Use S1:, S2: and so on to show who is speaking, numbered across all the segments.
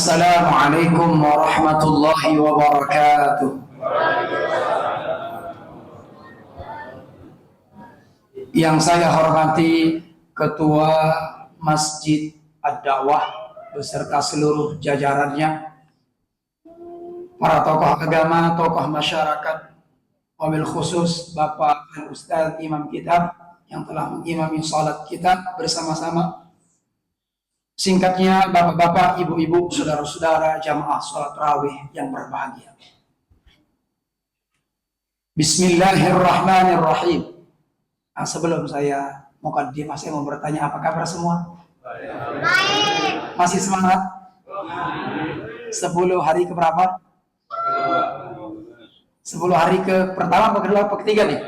S1: Assalamualaikum warahmatullahi wabarakatuh. Yang saya hormati Ketua Masjid Ad-Da'wah beserta seluruh jajarannya, para tokoh agama, tokoh masyarakat, wabil khusus Bapak Al-Ustaz Imam kita yang telah mengimami salat kita bersama-sama. Singkatnya, bapak-bapak, ibu-ibu, saudara-saudara, jamaah sholat tarawih yang berbahagia. Bismillahirrahmanirrahim. Sebelum saya muqaddimah, saya mau bertanya, apa kabar semua? Baik. Masih semangat? 10 hari ke berapa? 10 hari ke pertama, ke kedua, ke ketiga nih?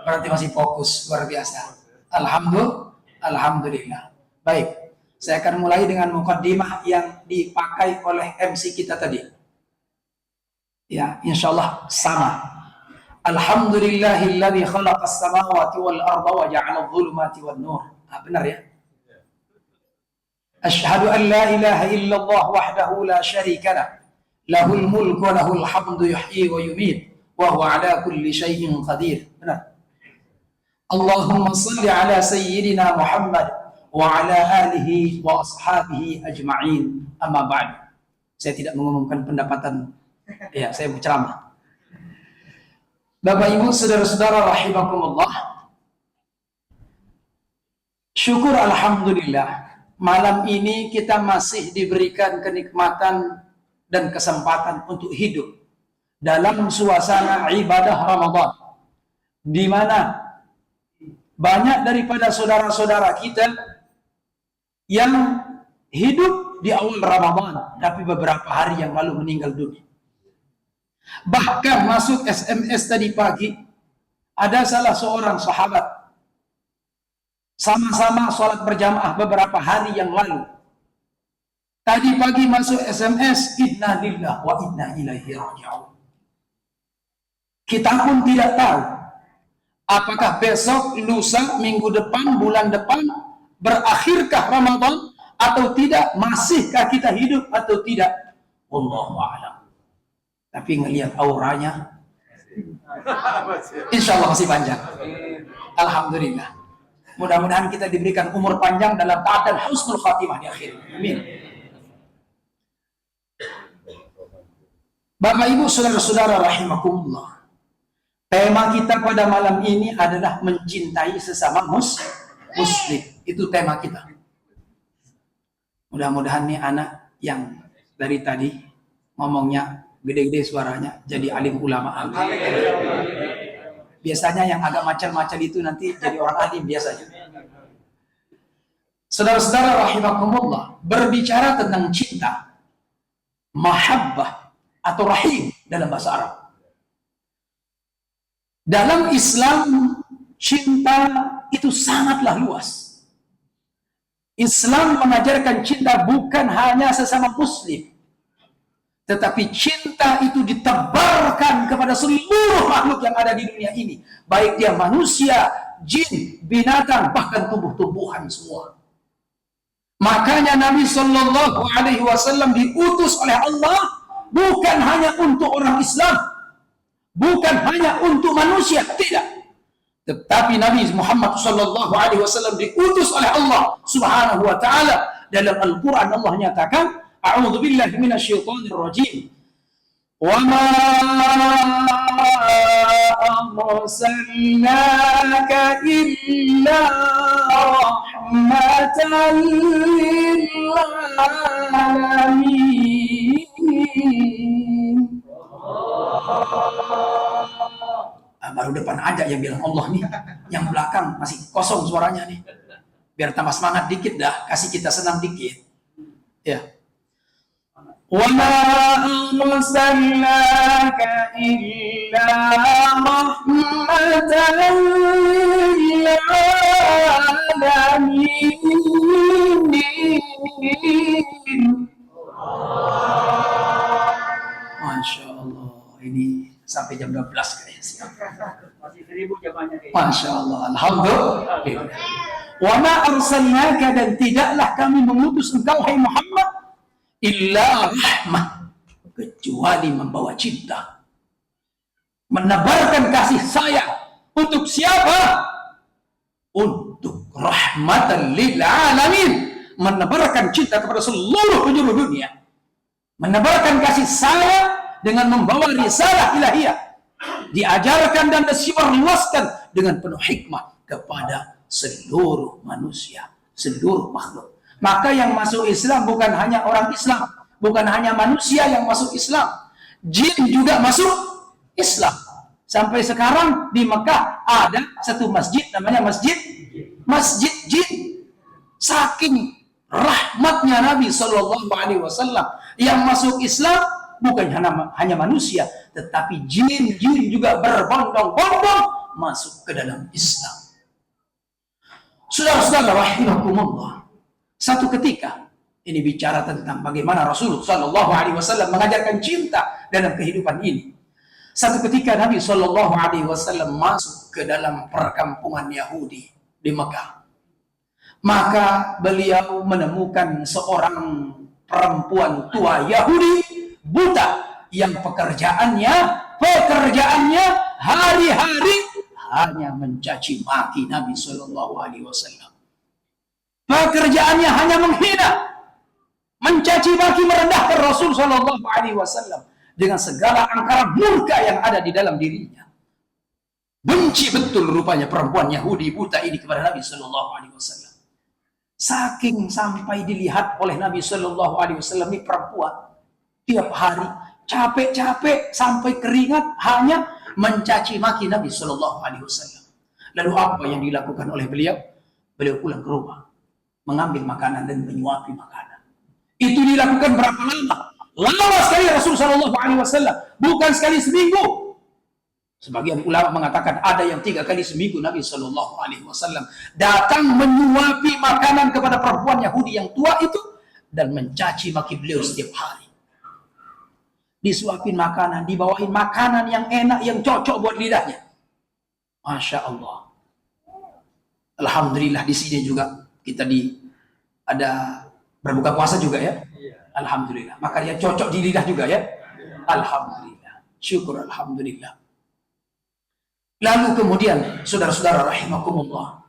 S1: Berarti masih fokus, luar biasa. Alhamdulillah. Baik. Saya akan mulai dengan muqaddimah yang dipakai oleh MC kita tadi. Ya, insyaallah sama. Alhamdulillahilladzi khalaqas samawati wal arda wa ja'ala adh-dhulumati wan nur. Benar ya? Asyhadu an la ilaha illallah wahdahu la syarika lah. Lahul mulku wa lahul hamdu yuhyi wa yumiit wa huwa ala kulli syai'in qadir. Benar. Allahumma shalli ala sayyidina Muhammad wa ala alihi wa ashabihi ajma'in, amma ba'd. Saya tidak mengumumkan pendapatan, ya, saya berceramah. Bapak Ibu, saudara-saudara rahimakumullah, syukur alhamdulillah, malam ini kita masih diberikan kenikmatan dan kesempatan untuk hidup dalam suasana ibadah Ramadan, di mana banyak daripada saudara-saudara kita yang hidup di awal Ramadan, tapi beberapa hari yang lalu meninggal dunia. Bahkan masuk SMS tadi pagi, ada salah seorang sahabat, sama-sama sholat berjamaah beberapa hari yang lalu. Tadi pagi masuk SMS, inna lillahi wa inna ilaihi raji'un. Kita pun tidak tahu apakah besok, lusa, minggu depan, bulan depan berakhirkah Ramadan atau tidak, masihkah kita hidup atau tidak, wallahu a'lam. Tapi ngelihat auranya, insya Allah masih panjang. Alhamdulillah. Mudah-mudahan kita diberikan umur panjang dalam keadaan husnul khatimah di akhir. Amin. Bapak Ibu, saudara-saudara rahimakumullah, tema kita pada malam ini adalah mencintai sesama muslim. Itu tema kita. Mudah-mudahan nih anak yang dari tadi ngomongnya gede-gede suaranya jadi alim ulama. Biasanya yang agak macam-macam itu nanti jadi orang alim biasanya. Saudara-saudara rahimakumullah, berbicara tentang cinta, mahabbah atau rahim dalam bahasa Arab. Dalam Islam, cinta itu sangatlah luas. Islam mengajarkan cinta bukan hanya sesama muslim, tetapi cinta itu ditebarkan kepada seluruh makhluk yang ada di dunia ini, baik dia manusia, jin, binatang, bahkan tumbuh-tumbuhan semua. Makanya Nabi Shallallahu Alaihi Wasallam diutus oleh Allah bukan hanya untuk orang Islam, bukan hanya untuk manusia, tidak. Tetapi Nabi Muhammad sallallahu alaihi wasallam diutus oleh Allah Subhanahu wa taala. Dalam Al-Qur'an Allah nyatakan, a'udzu billahi minasyaitonir rajim. Wa ma arsalnaka illa rahmatan lil alamin. Baru depan aja yang bilang Allah nih, yang belakang masih kosong suaranya nih. Biar tambah semangat dikit dah, kasih kita senang dikit. Ya. Wa ma arsalnaka illa rahmatan lil alamin. Masya Allah, ini sampai jam 12 kayaknya siang.
S2: Masih 1000 jamaahnya.
S1: Masya Allah, alhamdulillah. Wa ma arsalnaka, dan tidaklah kami mengutus engkau hai Muhammad illa rahmah, kecuali membawa cinta. Menebarkan kasih sayang untuk siapa? Untuk rahmatan lil alamin, menebarkan cinta kepada seluruh penjuru dunia, menebarkan kasih sayang dengan membawa risalah ilahiyah, diajarkan dan disebarluaskan dengan penuh hikmah kepada seluruh manusia, seluruh makhluk. Maka yang masuk Islam bukan hanya orang Islam, bukan hanya manusia yang masuk Islam, jin juga masuk Islam. Sampai sekarang di Mekah ada satu masjid namanya Masjid Jin. Saking rahmatnya Nabi Shallallahu Alaihi Wasallam, yang masuk Islam bukan hanya manusia, tetapi jin juga berbondong-bondong masuk ke dalam Islam. Saudara-saudara rahimakumullah, satu ketika ini bicara tentang bagaimana Rasulullah Shallallahu Alaihi Wasallam mengajarkan cinta dalam kehidupan ini. Satu ketika Nabi Shallallahu Alaihi Wasallam masuk ke dalam perkampungan Yahudi di Mekah. Maka beliau menemukan seorang perempuan tua Yahudi buta yang pekerjaannya hari-hari hanya mencaci maki Nabi Shallallahu Alaihi Wasallam. Pekerjaannya hanya menghina, mencaci maki, merendahkan Rasul Shallallahu Alaihi Wasallam dengan segala angkara murka yang ada di dalam dirinya. Benci betul rupanya perempuan Yahudi buta ini kepada Nabi Shallallahu Alaihi Wasallam. Saking sampai dilihat oleh Nabi Shallallahu Alaihi Wasallam, ini perempuan tiap hari capek-capek sampai keringat hanya mencaci maki Nabi Shallallahu Alaihi Wasallam. Lalu apa yang dilakukan oleh beliau? Beliau pulang ke rumah, mengambil makanan dan menyuapi makanan. Itu dilakukan berapa lama? Lama sekali Rasul Shallallahu Alaihi Wasallam, bukan sekali seminggu. Sebagian ulama mengatakan ada yang 3 kali seminggu Nabi Shallallahu Alaihi Wasallam datang menyuapi makanan kepada perempuan Yahudi yang tua itu dan mencaci maki beliau setiap hari. Disuapin makanan, dibawain makanan yang enak, yang cocok buat lidahnya. Masya Allah. Alhamdulillah di sini juga kita ada berbuka puasa juga ya. Alhamdulillah. Maka dia cocok di lidah juga ya. Alhamdulillah. Syukur alhamdulillah. Lalu kemudian saudara-saudara rahimakumullah,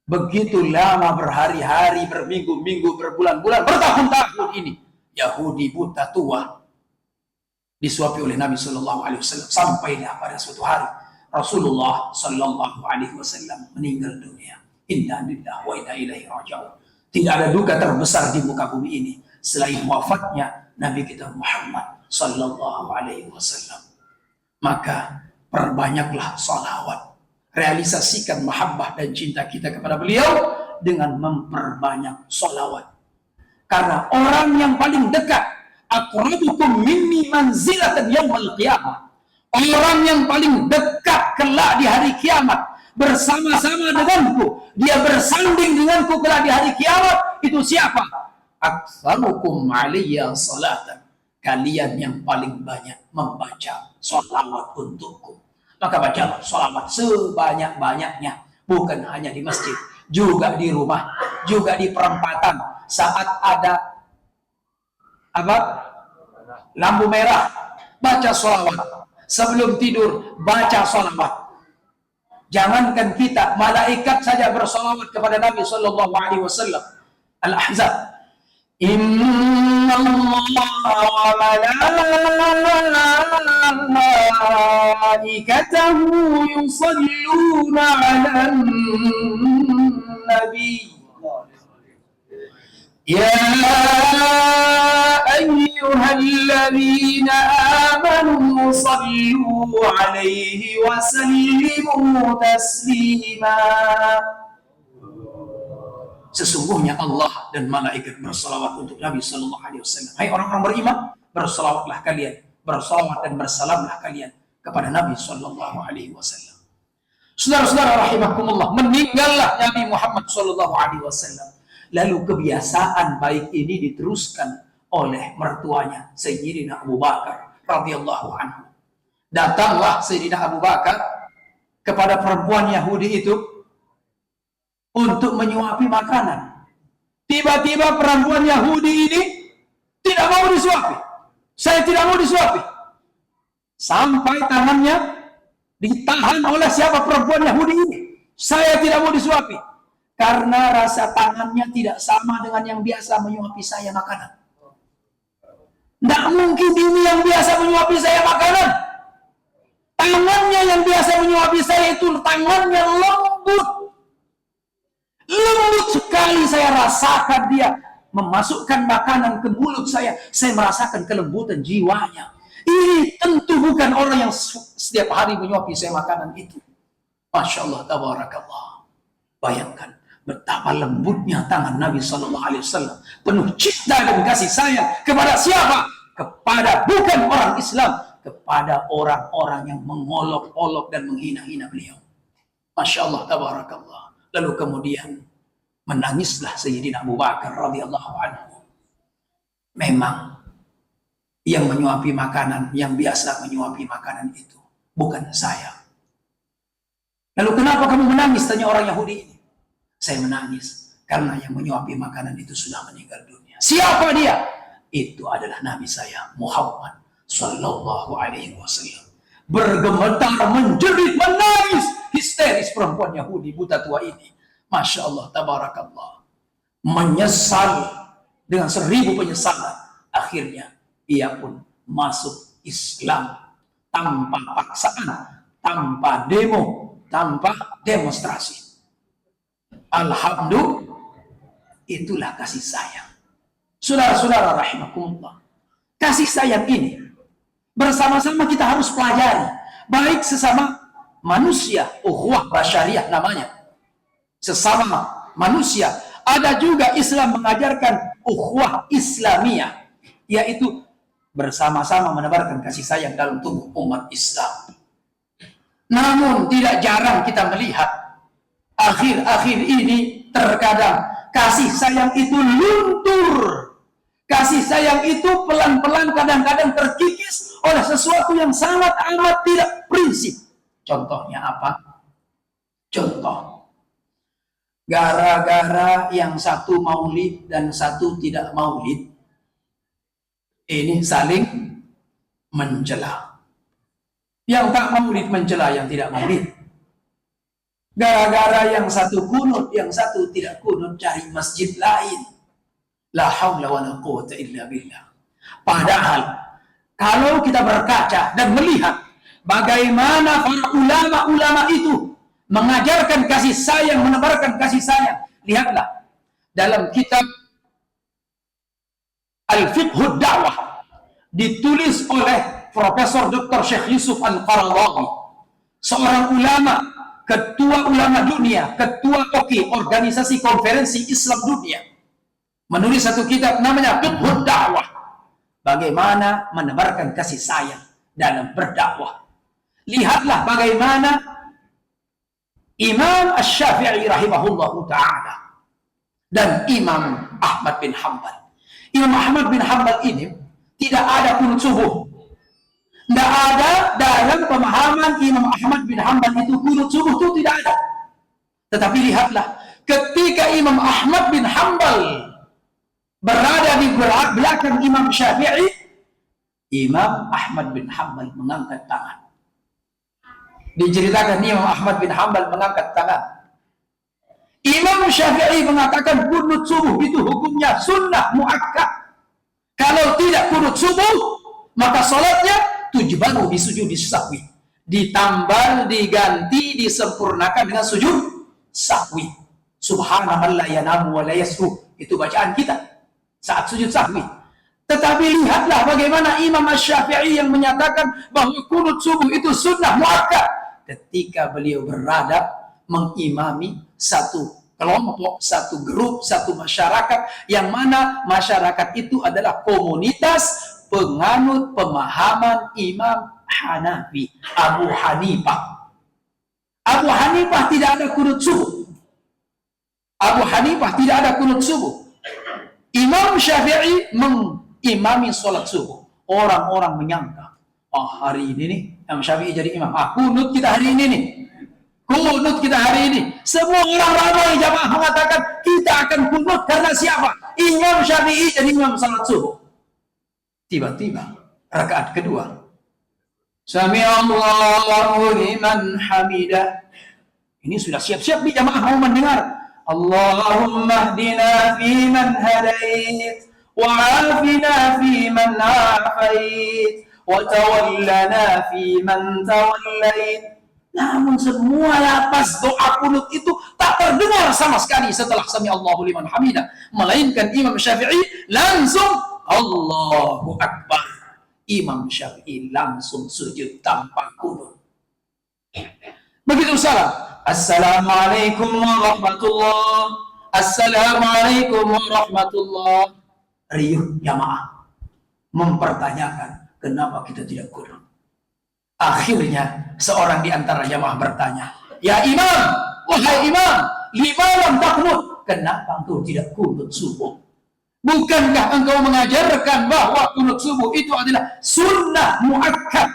S1: begitu lama, berhari-hari, berminggu-minggu, berbulan-bulan, bertahun-tahun ini Yahudi buta tua disuapi oleh Nabi Shallallahu Alaihi Wasallam, sampailah pada suatu hari Rasulullah Shallallahu Alaihi Wasallam meninggal dunia. Inna lillahi wa inna ilaihi raji'un. Tidak ada duka terbesar di muka bumi ini selain wafatnya Nabi kita Muhammad Sallallahu Alaihi Wasallam. Maka perbanyaklah salawat, realisasikan mahabbah dan cinta kita kepada beliau dengan memperbanyak salawat. Karena orang yang paling dekat, aqrabukum minni manzilatan yaumil qiyamah, orang yang paling dekat kelak di hari kiamat, bersama-sama denganku, dia bersanding denganku kelak di hari kiamat, itu siapa? Aktsarukum alayya salatan, kalian yang paling banyak membaca salawat untukku. Maka bacalah salawat sebanyak-banyaknya, bukan hanya di masjid, juga di rumah, juga di perempatan. Saat ada lampu merah, baca salawat. Sebelum tidur, baca salawat. Jangankan kita, malaikat saja bersalawat kepada Nabi Sallallahu Alaihi Wasallam. Al-Ahzab. Inna Allah wa malaikatahu yusalluna 'alan nabi. Ya ayyuhalladzina amanu sallu 'alaihi wa sallimu taslima. Sesungguhnya Allah dan malaikat bersalawat untuk Nabi Sallallahu Alaihi Wasallam. Hai orang-orang beriman, bersalawatlah kalian, bersalawat dan bersalamlah kalian kepada Nabi Sallallahu Alaihi Wasallam. Saudara-saudara rahimakumullah, meninggallah Nabi Muhammad Sallallahu Alaihi Wasallam. Lalu kebiasaan baik ini diteruskan oleh mertuanya Sayyidina Abu Bakar radhiyallahu anhu. Datanglah Sayyidina Abu Bakar kepada perempuan Yahudi itu untuk menyuapi makanan. Tiba-tiba perempuan Yahudi ini disuapi. Saya tidak mau disuapi. Sampai tangannya ditahan oleh siapa perempuan Yahudi ini. Saya tidak mau disuapi. Karena rasa tangannya tidak sama dengan yang biasa menyuapi saya makanan. Tidak mungkin ini yang biasa menyuapi saya makanan. Tangannya yang biasa menyuapi saya itu tangannya lembut. Lembut sekali saya rasakan dia memasukkan makanan ke mulut saya. Saya merasakan kelembutan jiwanya. Ini tentu bukan orang yang setiap hari menyuapi saya makanan itu. Masya Allah, tabarakallah. Bayangkan betapa lembutnya tangan Nabi SAW. Penuh cinta dan kasih sayang kepada siapa? Kepada bukan orang Islam, kepada orang-orang yang mengolok-olok dan menghina-hina beliau. Masya Allah, tabarakallah. Lalu kemudian menangislah Sayyidina Abu Bakar radhiyallahu anhu. Memang yang menyuapi makanan, yang biasa menyuapi makanan itu bukan saya. Lalu kenapa kamu menangis? Tanya orang Yahudi ini. Saya menangis karena yang menyuapi makanan itu sudah meninggal dunia. Siapa dia? Itu adalah Nabi saya, Muhammad Sallallahu Alaihi Wasallam. Bergemetar, menjerit, menangis, histeris perempuan Yahudi buta tua ini. Masya Allah, tabarakallah. Menyesal dengan 1000 penyesalan. Akhirnya ia pun masuk Islam tanpa paksaan, tanpa demo, tanpa demonstrasi. Alhamdulillah, itulah kasih sayang. Saudara-saudara rahimakumullah, kasih sayang ini bersama-sama kita harus pelajari, baik sesama manusia, ukhuwah basyariah namanya, sesama manusia. Ada juga Islam mengajarkan ukhuwah Islamiyah, yaitu bersama-sama menebarkan kasih sayang dalam tubuh umat Islam. Namun tidak jarang kita melihat akhir-akhir ini terkadang kasih sayang itu luntur. Kasih sayang itu pelan-pelan kadang-kadang terkikis oleh sesuatu yang sangat amat tidak prinsip. Contohnya apa? Contoh, gara-gara yang satu maulid dan satu tidak maulid, ini saling mencela. Yang tak maulid mencela yang tidak maulid. Gara-gara yang satu kunut, yang satu tidak kunut, cari masjid lain. La haula wa la quwwata illa billah. Padahal kalau kita berkaca dan melihat bagaimana para ulama-ulama itu mengajarkan kasih sayang, menebarkan kasih sayang, lihatlah dalam kitab Al-Fiqhud Da'wah, ditulis oleh Profesor Dr. Syekh Yusuf Al-Qaradawi, seorang ulama, ketua ulama dunia, ketua OKI, Organisasi Konferensi Islam Dunia, menulis satu kitab namanya Fiqhud Da'wah, bagaimana menebarkan kasih sayang dalam berdakwah. Lihatlah bagaimana Imam Asy-Syafi'i rahimahullahu ta'ala dan Imam Ahmad bin Hanbal. Imam Ahmad bin Hanbal ini tidak ada kunut subuh. Tidak ada dalam pemahaman Imam Ahmad bin Hanbal itu kunut subuh itu tidak ada. Tetapi lihatlah ketika Imam Ahmad bin Hanbal berada di belakang Imam Syafi'i, Imam Ahmad bin Hanbal mengangkat tangan. Diceritakan Imam Ahmad bin Hanbal mengangkat tangan. Imam Syafi'i mengatakan kunut subuh itu hukumnya sunnah muakkad. Kalau tidak kunut subuh, maka salatnya tujbaru di sujud sahwi. Ditambal, diganti, disempurnakan dengan sujud sahwi. Subhanallahi la yanamu wa la yashu. Itu bacaan kita saat sujud sahwi. Tetapi lihatlah bagaimana Imam Asy-Syafi'i yang menyatakan bahwa kunut subuh itu sunnah muakkad, ketika beliau berada mengimami satu kelompok, satu grup, satu masyarakat, yang mana masyarakat itu adalah komunitas penganut pemahaman Imam Hanafi, Abu Hanifah. Abu Hanifah tidak ada kunut subuh. Abu Hanifah tidak ada kunut subuh. Imam Syafi'i mengimami sholat subuh. Orang-orang menyangka, oh hari ini nih Imam Syafi'i jadi imam. Kunut kita hari ini nih. Kunut kita hari ini. Semua orang ramai jamaah mengatakan kita akan kunut karena siapa? Imam Syafi'i jadi imam salat subuh. Tiba-tiba rakaat kedua, Sami'allahu liman hamidah. Ini sudah siap-siap di jamaah mau mendengar. Allahumma hdina fiman hadait, wa'afina fiman afait, wa tawallana fiman tawallait. Namun semua lapas doa kunut itu tak terdengar sama sekali setelah Sami'allahu liman hamidah, melainkan Imam Syafi'i langsung Allahu Akbar. Imam Syafi'i langsung sujud tanpa kunut. Begitu salam, Assalamualaikum warahmatullah, Assalamualaikum warahmatullah. Riuh jamaah mempertanyakan kenapa kita tidak kunut. Akhirnya seorang di antara jamaah bertanya, ya imam, wahai imam, lima lam taknut, kenapa engkau tidak kunut subuh? Bukankah engkau mengajarkan bahwa kunut subuh itu adalah sunnah muakkad?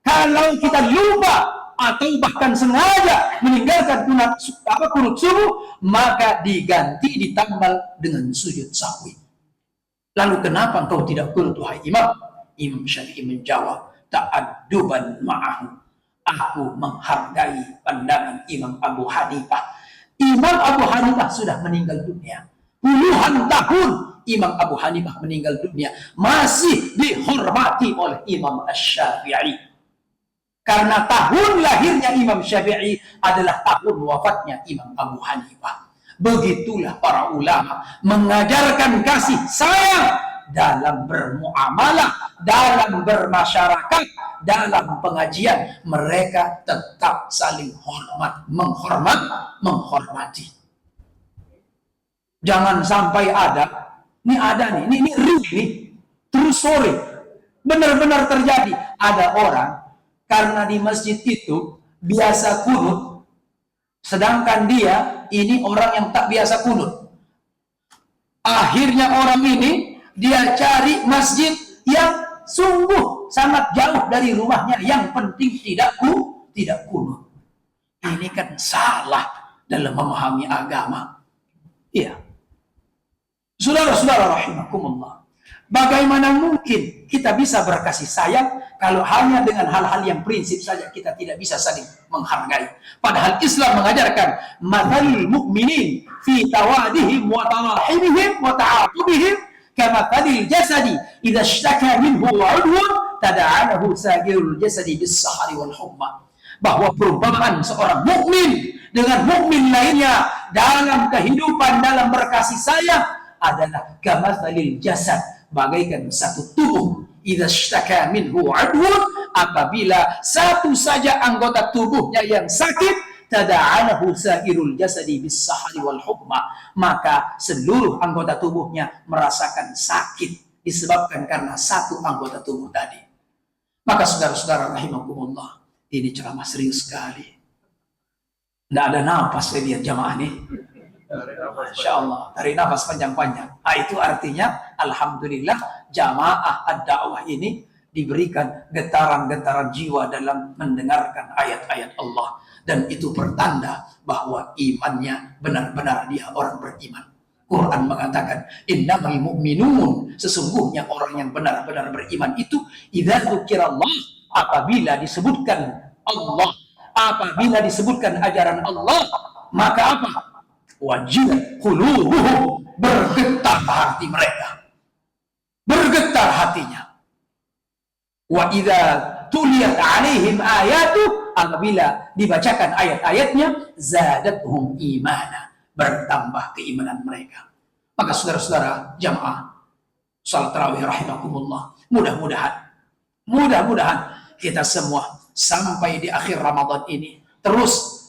S1: Kalau kita lupa atau bahkan sengaja meninggalkan kunut subuh, maka diganti ditambal dengan sujud sahwi. Lalu kenapa engkau tidak kunut wahai imam? Imam Syafi'i menjawab, ta'adduban ma'ahu, aku menghargai pandangan Imam Abu Hanifah. Imam Abu Hanifah sudah meninggal dunia puluhan tahun. Imam Abu Hanifah meninggal dunia masih dihormati oleh Imam Asy-Syafi'i. Karena tahun lahirnya Imam Syafi'i adalah tahun wafatnya Imam Abu Hanifah. Begitulah para ulama mengajarkan kasih sayang dalam bermuamalah, dalam bermasyarakat, dalam pengajian. Mereka tetap saling hormat, menghormati. Jangan sampai ada, ini real nih, true story, benar-benar terjadi. Ada orang karena di masjid itu biasa kunut, sedangkan dia ini orang yang tak biasa kunut. Akhirnya orang ini dia cari masjid yang sungguh sangat jauh dari rumahnya, yang penting tidak kunut. Ini kan salah dalam memahami agama. Iya. Saudara-saudara rahimakumullah, bagaimana mungkin kita bisa berkasih sayang kalau hanya dengan hal-hal yang prinsip saja kita tidak bisa saling menghargai? Padahal Islam mengajarkan mathalul mu'minin fi tawadihim wa tarahimihim wa ta'atubihim kamathalil jasadi idza ishtaka minhu 'udwun tada'anahu sagirul jasadi bis-sahari wal humma. Bahwa perumpamaan seorang mukmin dengan mukmin lainnya dalam kehidupan, dalam berkasih sayang adalah kamathalil jasad, bagaikan satu tubuh. Idza ishtaka minhu 'udwun, apabila satu saja anggota tubuhnya yang sakit, tada'anahu sa'irul jasadi bis-sahari wal humma, maka seluruh anggota tubuhnya merasakan sakit disebabkan karena satu anggota tubuh tadi. Maka saudara-saudara rahimakumullah, ini ceramah serius sekali. Tidak ada nafas saya lihat jamaah nih. Masya Allah, tarik nafas panjang-panjang. Nah, itu artinya alhamdulillah jamaah ad-da'wah ini diberikan getaran-getaran jiwa dalam mendengarkan ayat-ayat Allah, dan itu pertanda bahwa imannya benar-benar dia orang beriman. Quran mengatakan innamal mu'minun, sesungguhnya orang yang benar-benar beriman itu idza dzukirallah, apabila disebutkan Allah, apabila disebutkan ajaran Allah, maka apa? Wajilat qulubuhum, bergetar hati mereka, bergetar hatinya. Wa idza tuliyat alaihim ayatu, apabila dibacakan ayat-ayatnya, zadatuhum imana, bertambah keimanan mereka. Maka saudara-saudara jamaah salat tarawih rahimakumullah, mudah-mudahan kita semua sampai di akhir Ramadan ini terus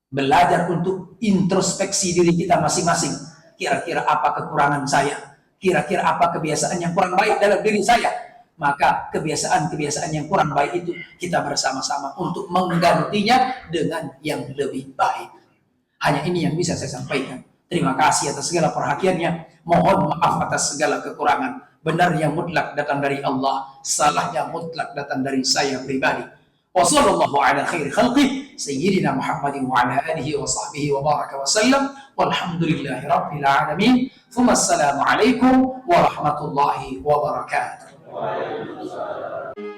S1: belajar untuk introspeksi diri kita masing-masing. Kira-kira apa kekurangan saya? Kira-kira apa kebiasaan yang kurang baik dalam diri saya? Maka kebiasaan-kebiasaan yang kurang baik itu kita bersama-sama untuk menggantinya dengan yang lebih baik. Hanya ini yang bisa saya sampaikan. Terima kasih atas segala perhatiannya. Mohon maaf atas segala kekurangan. Benar yang mutlak datang dari Allah, salah yang mutlak datang dari saya pribadi. Wassallallahu ala khairi khalqih sayyidina Muhammadin wa ala alihi wa sahbihi wa baraka wa sallam, walhamdulillahi rabbil alamin. Thumma assalamu alaikum warahmatullahi wabarakatuh.
S3: Waalaikumsalam.